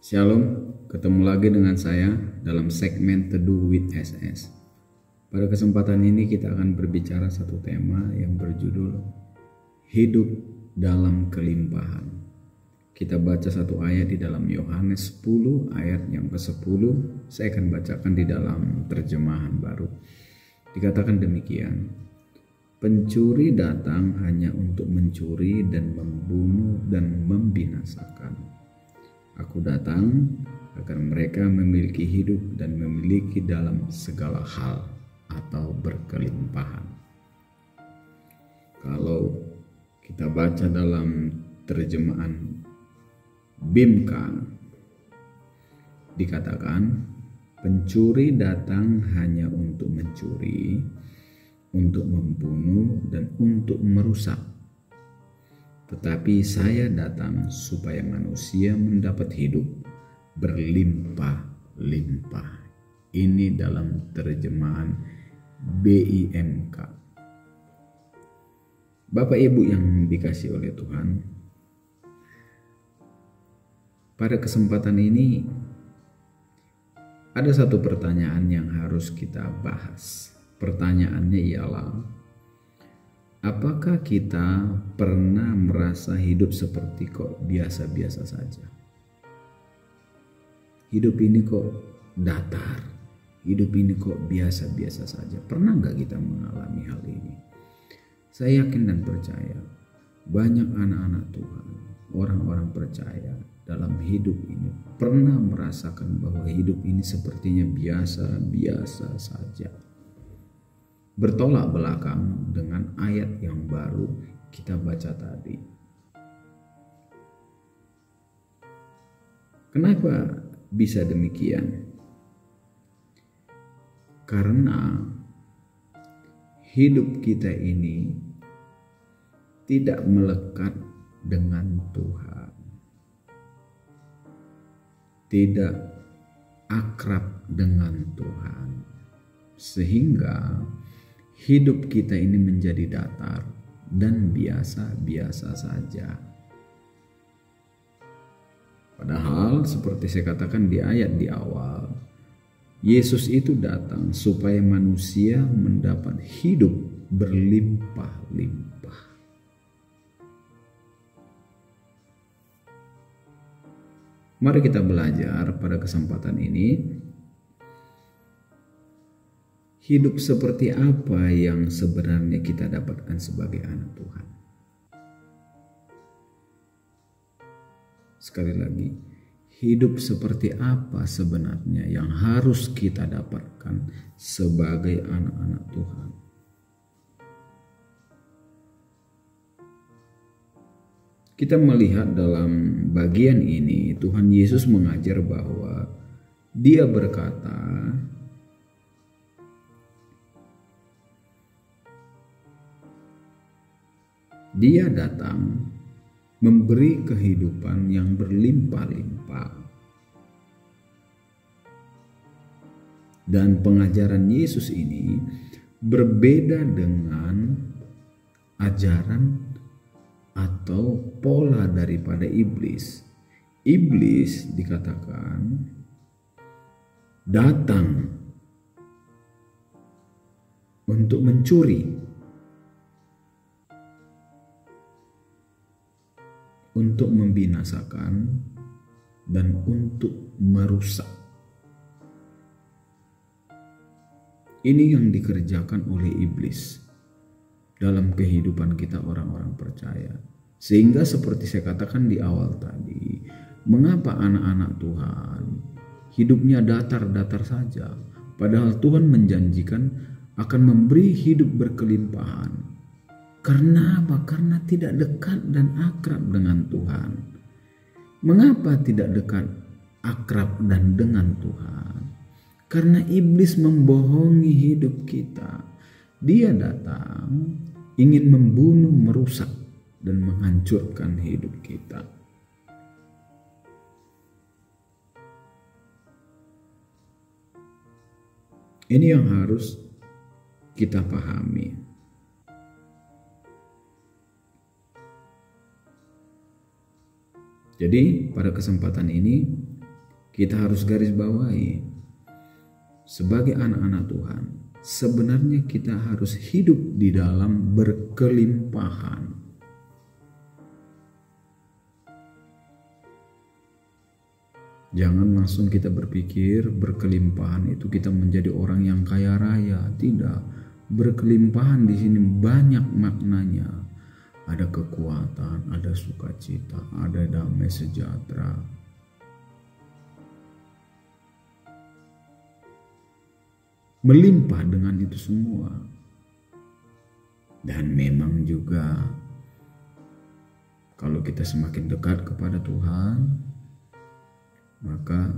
Shalom, ketemu lagi dengan saya dalam segmen Teduh with SS. Pada kesempatan ini kita akan berbicara satu tema yang berjudul Hidup dalam Kelimpahan. Kita baca satu ayat di dalam Yohanes 10 ayat yang ke-10. Saya akan bacakan di dalam terjemahan baru. Dikatakan demikian, pencuri datang hanya untuk mencuri dan membunuh dan membinasakan. Aku datang agar mereka memiliki hidup dan memiliki dalam segala hal atau berkelimpahan. Kalau kita baca dalam terjemahan BIMKA, dikatakan pencuri datang hanya untuk mencuri, untuk membunuh dan untuk merusak. Tetapi saya datang supaya manusia mendapat hidup berlimpah-limpah. Ini dalam terjemahan BIMK. Bapak Ibu yang dikasihi oleh Tuhan, pada kesempatan ini ada satu pertanyaan yang harus kita bahas. Pertanyaannya ialah, apakah kita pernah merasa hidup seperti kok biasa-biasa saja? Hidup ini kok datar, hidup ini kok biasa-biasa saja. Pernah nggak kita mengalami hal ini? Saya yakin dan percaya banyak anak-anak Tuhan, orang-orang percaya dalam hidup ini pernah merasakan bahwa hidup ini sepertinya biasa-biasa saja. Bertolak belakang dengan ayat yang baru kita baca tadi. Kenapa bisa demikian? Karena hidup kita ini tidak melekat dengan Tuhan, tidak akrab dengan Tuhan, sehingga hidup kita ini menjadi datar dan biasa-biasa saja. Padahal seperti saya katakan di ayat di awal, Yesus itu datang supaya manusia mendapat hidup berlimpah-limpah. Mari kita belajar pada kesempatan ini, hidup seperti apa yang sebenarnya kita dapatkan sebagai anak Tuhan. Sekali lagi, hidup seperti apa sebenarnya yang harus kita dapatkan sebagai anak-anak Tuhan. Kita melihat dalam bagian ini, Tuhan Yesus mengajar bahwa Dia berkata, Dia datang memberi kehidupan yang berlimpah-limpah. Dan pengajaran Yesus ini berbeda dengan ajaran atau pola daripada iblis. Iblis dikatakan datang untuk mencuri, untuk membinasakan, dan untuk merusak. Ini yang dikerjakan oleh iblis dalam kehidupan kita orang-orang percaya. Sehingga seperti saya katakan di awal tadi, mengapa anak-anak Tuhan hidupnya datar-datar saja, padahal Tuhan menjanjikan akan memberi hidup berkelimpahan. Karena apa? Karena tidak dekat dan akrab dengan Tuhan. Mengapa tidak dekat, akrab dan dengan Tuhan? Karena iblis membohongi hidup kita. Dia datang ingin membunuh, merusak, dan menghancurkan hidup kita. Ini yang harus kita pahami. Jadi pada kesempatan ini kita harus garis bawahi sebagai anak-anak Tuhan. Sebenarnya kita harus hidup di dalam berkelimpahan. Jangan langsung kita berpikir berkelimpahan itu kita menjadi orang yang kaya raya. Tidak. Berkelimpahan di sini banyak maknanya. Ada kekuatan, ada sukacita, ada damai sejahtera. Melimpah dengan itu semua. Dan memang juga kalau kita semakin dekat kepada Tuhan, maka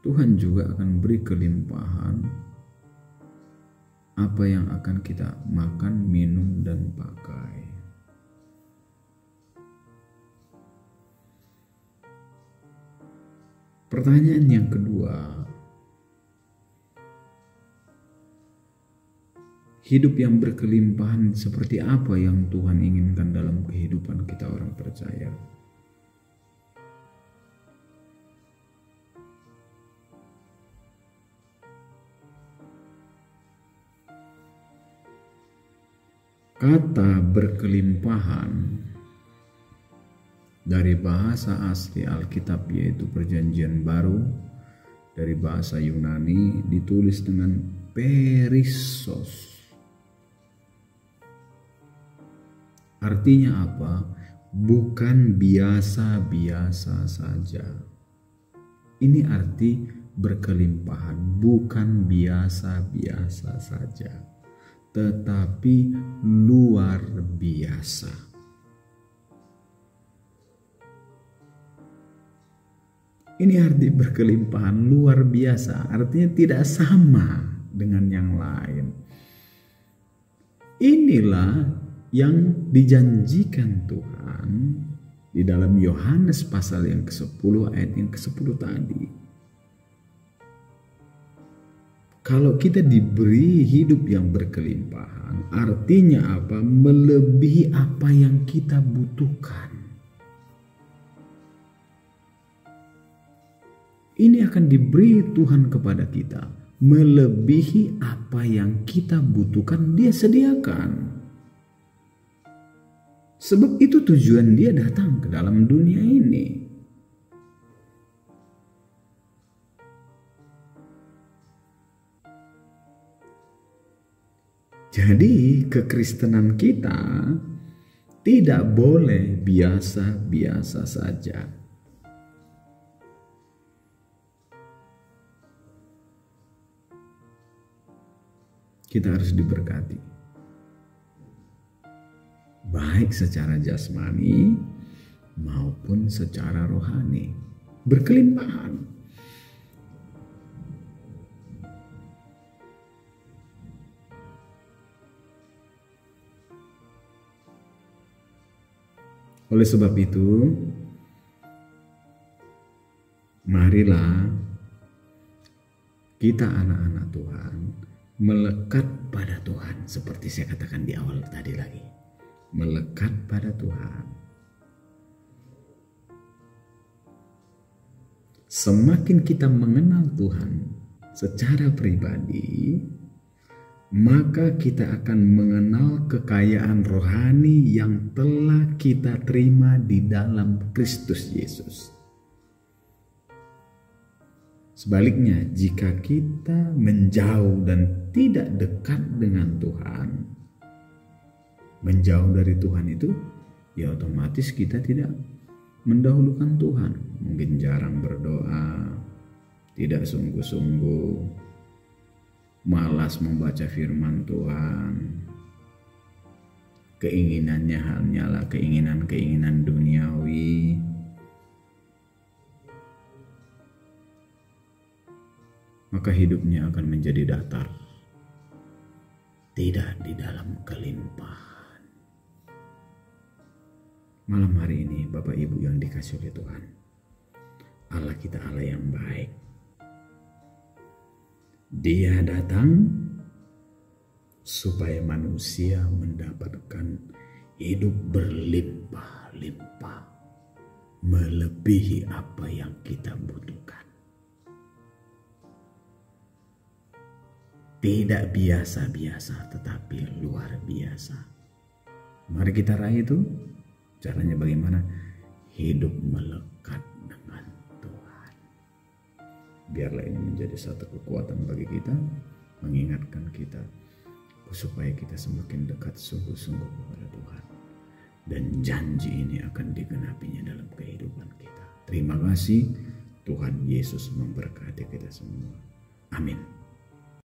Tuhan juga akan beri kelimpahan apa yang akan kita makan, minum, dan pakai. Pertanyaan yang kedua, hidup yang berkelimpahan seperti apa yang Tuhan inginkan dalam kehidupan kita orang percaya? Kata berkelimpahan dari bahasa asli Alkitab yaitu Perjanjian Baru, dari bahasa Yunani ditulis dengan perissos. Artinya apa? Bukan biasa-biasa saja. Ini arti berkelimpahan, bukan biasa-biasa saja, tetapi luar biasa. Ini arti berkelimpahan luar biasa, artinya tidak sama dengan yang lain. Inilah yang dijanjikan Tuhan di dalam Yohanes pasal yang ke-10 ayat yang ke-10 tadi. Kalau kita diberi hidup yang berkelimpahan, artinya apa? Melebihi apa yang kita butuhkan. Ini akan diberi Tuhan kepada kita. Melebihi apa yang kita butuhkan, Dia sediakan. Sebab itu tujuan Dia datang ke dalam dunia ini. Jadi kekristenan kita tidak boleh biasa-biasa saja. Kita harus diberkati. Baik secara jasmani maupun secara rohani. Berkelimpahan. Oleh sebab itu, marilah kita anak-anak Tuhan melekat pada Tuhan. Seperti saya katakan di awal tadi lagi. Melekat pada Tuhan. Semakin kita mengenal Tuhan secara pribadi, maka kita akan mengenal kekayaan rohani yang telah kita terima di dalam Kristus Yesus. Sebaliknya, jika kita menjauh dan tidak dekat dengan Tuhan, menjauh dari Tuhan itu, ya otomatis kita tidak mendahulukan Tuhan. Mungkin jarang berdoa, tidak sungguh-sungguh, malas membaca firman Tuhan. Keinginannya hanyalah keinginan-keinginan duniawi. Maka hidupnya akan menjadi datar. Tidak di dalam kelimpahan. Malam hari ini Bapak Ibu yang dikasihi oleh Tuhan, Allah kita Allah yang baik. Dia datang supaya manusia mendapatkan hidup berlimpah-limpah. melebihi apa yang kita butuhkan. Tidak biasa-biasa, tetapi luar biasa. Mari kita raih itu. Caranya bagaimana? Hidup melekat dengan Tuhan. Biarlah ini menjadi satu kekuatan bagi kita, mengingatkan kita supaya kita semakin dekat sungguh-sungguh kepada Tuhan. Dan janji ini akan digenapinya dalam kehidupan kita. Terima kasih. Tuhan Yesus memberkati kita semua. Amin.